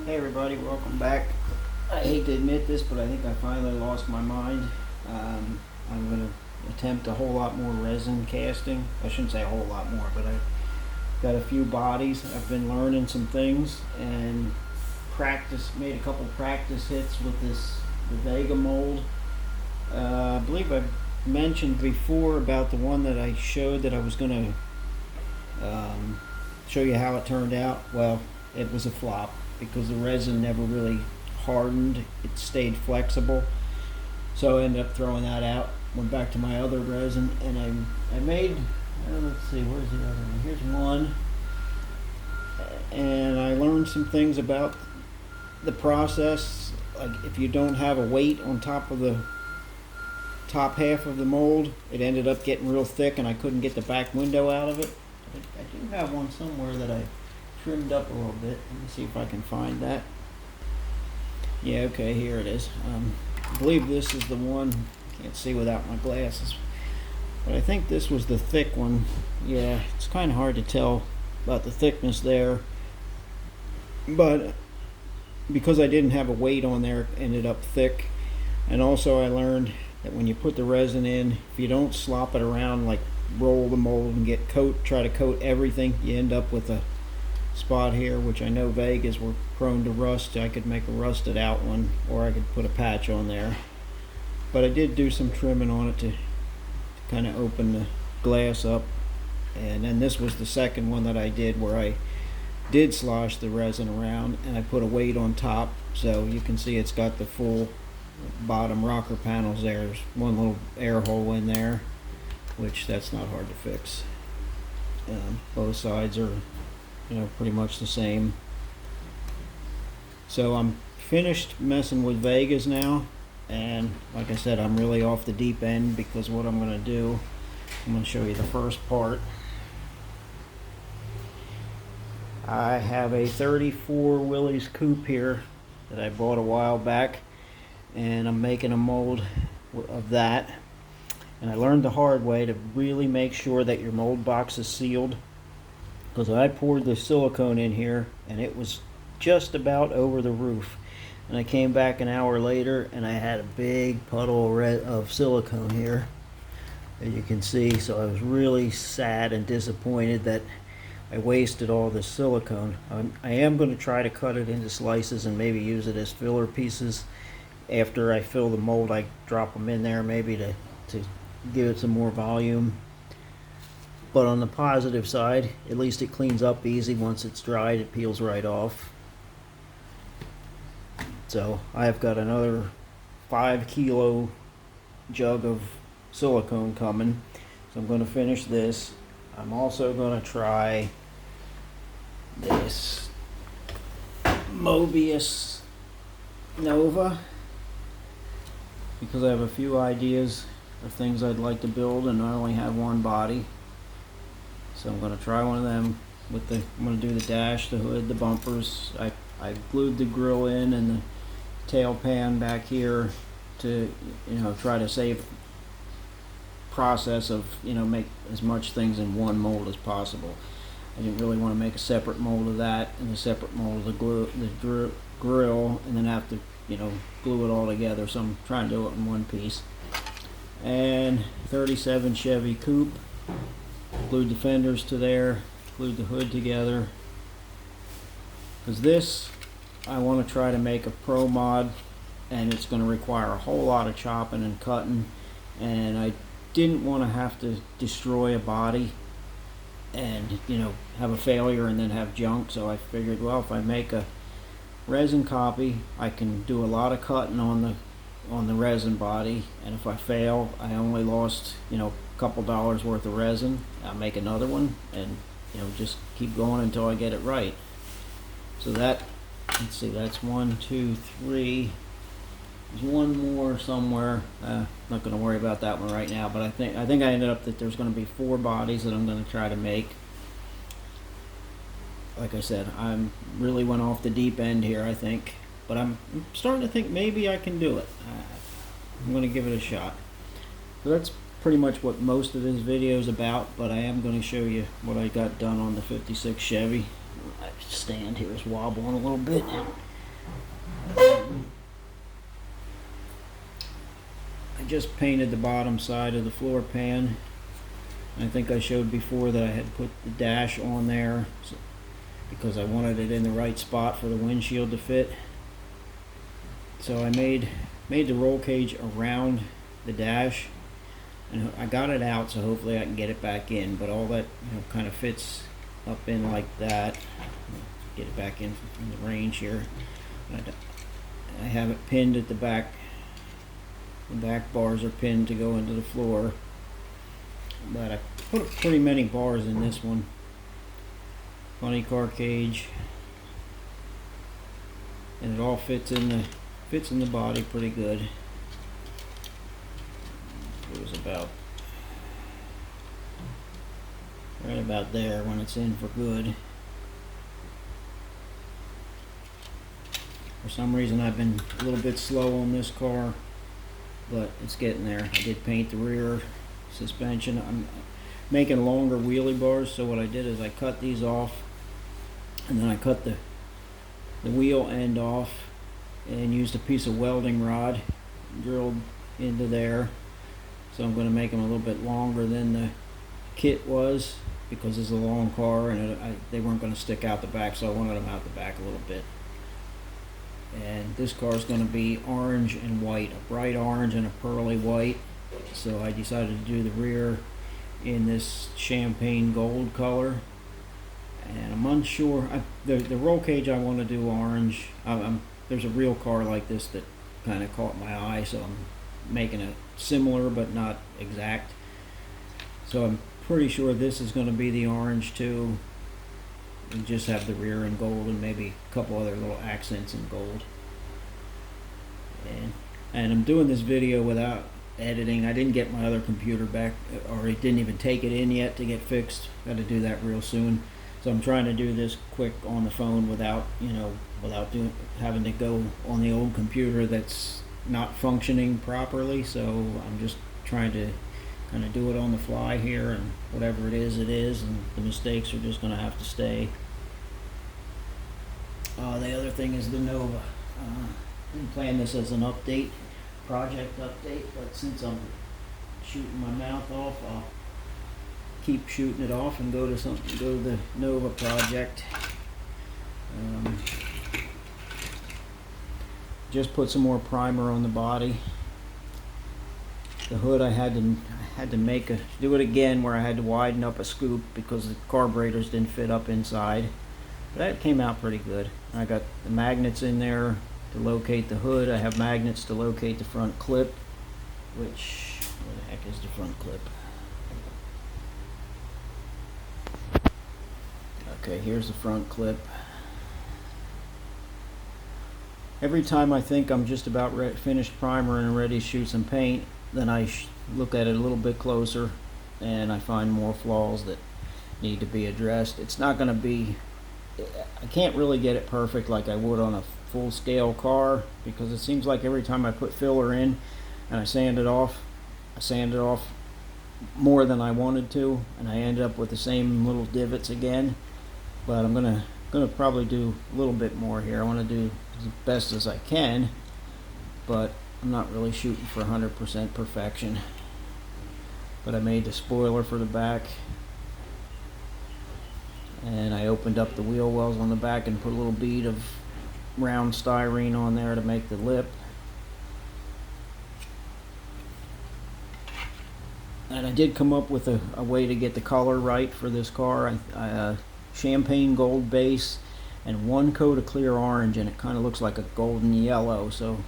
Hey everybody, welcome back. I hate to admit this, but I think I finally lost my mind. I'm going to attempt a whole lot more resin casting. I shouldn't say a whole lot more, but I've got a few bodies. I've been learning some things and made a couple practice hits with the Vega mold. I believe I mentioned before about the one that I showed that I was going to show you how it turned out. Well, it was a flop because the resin never really hardened. It stayed flexible. So I ended up throwing that out. Went back to my other resin and I made, let's see, where's the other one? Here's one. And I learned some things about the process. Like if you don't have a weight on top of the top half of the mold, it ended up getting real thick and I couldn't get the back window out of it. I do have one somewhere that I trimmed up a little bit. Let me see if I can find that. Yeah, okay, here it is. I believe this is the one. Can't see without my glasses, but I think this was the thick one. Yeah, it's kind of hard to tell about the thickness there, but because I didn't have a weight on there, it ended up thick. And also I learned that when you put the resin in, if you don't slop it around, like roll the mold and try to coat everything, you end up with a spot here, which I know Vegas were prone to rust. I could make a rusted out one, or I could put a patch on there. But I did do some trimming on it to kind of open the glass up. And then this was the second one that I did, where I did slosh the resin around and I put a weight on top, so you can see it's got the full bottom rocker panels there. There's one little air hole in there, which that's not hard to fix. Both sides are pretty much the same. So I'm finished messing with Vegas now, and like I said, I'm really off the deep end, because what I'm going to do, I'm going to show you the first part. I have a 34 Willys coupe here that I bought a while back, and I'm making a mold of that. And I learned the hard way to really make sure that your mold box is sealed, because I poured the silicone in here and it was just about over the roof, and I came back an hour later and I had a big puddle of silicone here, as you can see. So I was really sad and disappointed that I wasted all this silicone. I am going to try to cut it into slices and maybe use it as filler pieces. After I fill the mold, I drop them in there maybe to give it some more volume. But on the positive side, at least it cleans up easy. Once it's dried, it peels right off. So I've got another 5-kilo jug of silicone coming. So I'm going to finish this. I'm also going to try this Mobius Nova, because I have a few ideas of things I'd like to build and I only have one body. So I'm going to try one of them I'm going to do the dash, the hood, the bumpers. I glued the grill in and the tail pan back here to try to save process of make as much things in one mold as possible. I didn't really want to make a separate mold of that and a separate mold of the grill and then have to glue it all together. So I'm trying to do it in one piece. And 37 Chevy coupe, glued the fenders to there, glued the hood together, because this I want to try to make a pro mod, and it's going to require a whole lot of chopping and cutting, and I didn't want to have to destroy a body and have a failure and then have junk. So I figured, well, if I make a resin copy, I can do a lot of cutting on the resin body, and if I fail, I only lost a couple dollars worth of resin. I'll make another one and just keep going until I get it right. So let's see, that's 1, 2, 3. There's one more somewhere. Not going to worry about that one right now, but I think I ended up that there's going to be 4 bodies that I'm going to try to make. Like I said, I'm really went off the deep end here, I think, but I'm starting to think maybe I can do it. I'm going to give it a shot. So that's pretty much what most of this video is about, but I am going to show you what I got done on the 56 Chevy. My stand here is wobbling a little bit. I just painted the bottom side of the floor pan. I think I showed before that I had put the dash on there because I wanted it in the right spot for the windshield to fit. So I made the roll cage around the dash, and I got it out, so hopefully I can get it back in, but all that, you know, kind of fits up in like that. Get it back in the range here. I have it pinned at the back. The back bars are pinned to go into the floor, but I put pretty many bars in this one. Funny car cage, and it all fits in the body pretty good. It was about right about there when it's in for good. For some reason I've been a little bit slow on this car, but it's getting there. I did paint the rear suspension. I'm making longer wheelie bars, so what I did is I cut these off, and then I cut the wheel end off and used a piece of welding rod drilled into there. So I'm going to make them a little bit longer than the kit was, because it's a long car and they weren't going to stick out the back, so I wanted them out the back a little bit. And this car is going to be orange and white, a bright orange and a pearly white. So I decided to do the rear in this champagne gold color, and I'm unsure. The roll cage I want to do orange. There's a real car like this that kind of caught my eye, so I'm making it similar but not exact. So I'm pretty sure this is going to be the orange too, and just have the rear in gold and maybe a couple other little accents in gold. And I'm doing this video without editing. I didn't get my other computer back, or it didn't even take it in yet to get fixed. Got to do that real soon. So I'm trying to do this quick on the phone without having to go on the old computer that's not functioning properly. So I'm just trying to kind of do it on the fly here, and whatever it is, and the mistakes are just going to have to stay. The other thing is the Nova. I didn't plan this as an project update, but since I'm shooting my mouth off, I'll keep shooting it off and go to the Nova project. Just put some more primer on the body. The hood I had to do it again, where I had to widen up a scoop because the carburetors didn't fit up inside. But that came out pretty good. I got the magnets in there to locate the hood. I have magnets to locate the front clip, where the heck is the front clip? Okay, here's the front clip. Every time I think I'm just about finished primer and ready to shoot some paint, then I look at it a little bit closer and I find more flaws that need to be addressed. It's not going to be, I can't really get it perfect like I would on a full scale car, because it seems like every time I put filler in and I sand it off more than I wanted to, and I end up with the same little divots again. But I'm gonna probably do a little bit more here. I want to do as best as I can, but I'm not really shooting for 100% perfection. But I made the spoiler for the back, and I opened up the wheel wells on the back and put a little bead of round styrene on there to make the lip. And I did come up with a way to get the color right for this car. Champagne gold base and one coat of clear orange, and it kind of looks like a golden yellow. So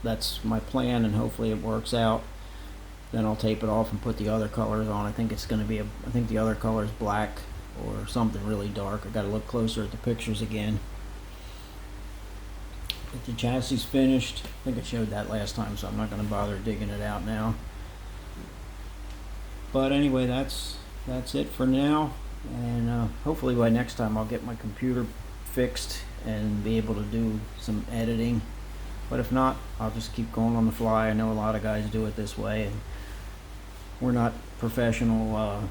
that's my plan, and hopefully it works out. Then I'll tape it off and put the other colors on. I think it's going to be I think the other color is black or something really dark. I got to look closer at the pictures again. But the chassis is finished. I think I showed that last time, so I'm not going to bother digging it out now. But anyway, that's it for now, and hopefully by next time I'll get my computer fixed and be able to do some editing. But if not, I'll just keep going on the fly. I know a lot of guys do it this way, and we're not professional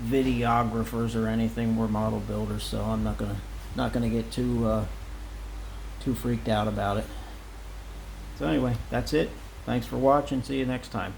videographers or anything. We're model builders, so I'm not gonna get too too freaked out about it. So anyway, that's it. Thanks for watching. See you next time.